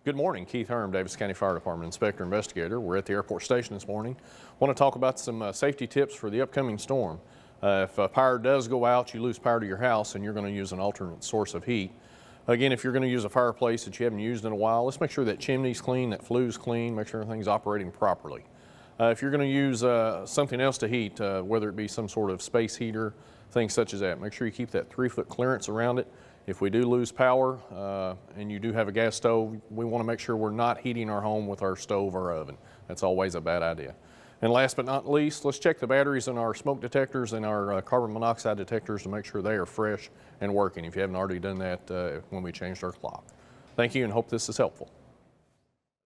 Good morning, Keith Hurm, Daviess County Fire Department Inspector Investigator. We're at the airport station this morning. Want to talk about some safety tips for the upcoming storm. If power does go out, you lose power to your house and you're going to use an alternate source of heat. Again, if you're going to use a fireplace that you haven't used in a while, let's make sure that chimney's clean, that flue's clean, make sure everything's operating properly. If you're going to use something else to heat, whether it be some sort of space heater, things such as that, make sure you keep that 3-foot clearance around it. If we do lose power and you do have a gas stove, we want to make sure we're not heating our home with our stove or oven. That's always a bad idea. And last but not least, let's check the batteries in our smoke detectors and our carbon monoxide detectors to make sure they are fresh and working if you haven't already done that when we changed our clock. Thank you and hope this is helpful.